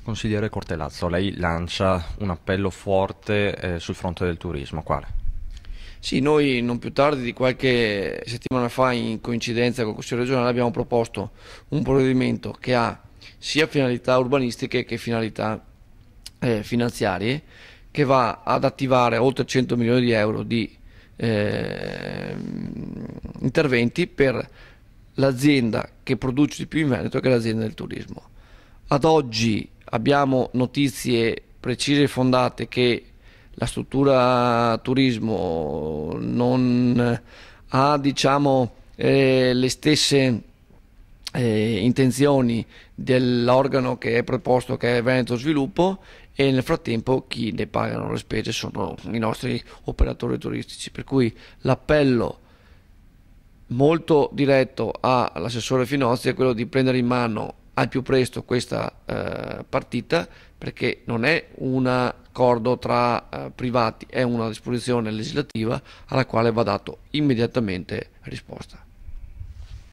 Consigliere Cortellazzo, lei lancia un appello forte sul fronte del turismo, quale? Sì, noi non più tardi di qualche settimana fa, in coincidenza con il Consiglio regionale, abbiamo proposto un provvedimento che ha sia finalità urbanistiche che finalità finanziarie, che va ad attivare oltre 100 milioni di euro di eh, interventi per l'azienda che produce di più in Veneto, che è l'azienda del turismo. Ad oggi abbiamo notizie precise e fondate che la struttura turismo non ha, diciamo, le stesse intenzioni dell'organo che è preposto, che è Veneto Sviluppo, e nel frattempo chi ne pagano le spese sono i nostri operatori turistici. Per cui l'appello molto diretto all'assessore Finozzi è quello di prendere in mano al più presto questa partita, perché non è un accordo tra privati, è una disposizione legislativa alla quale va dato immediatamente risposta.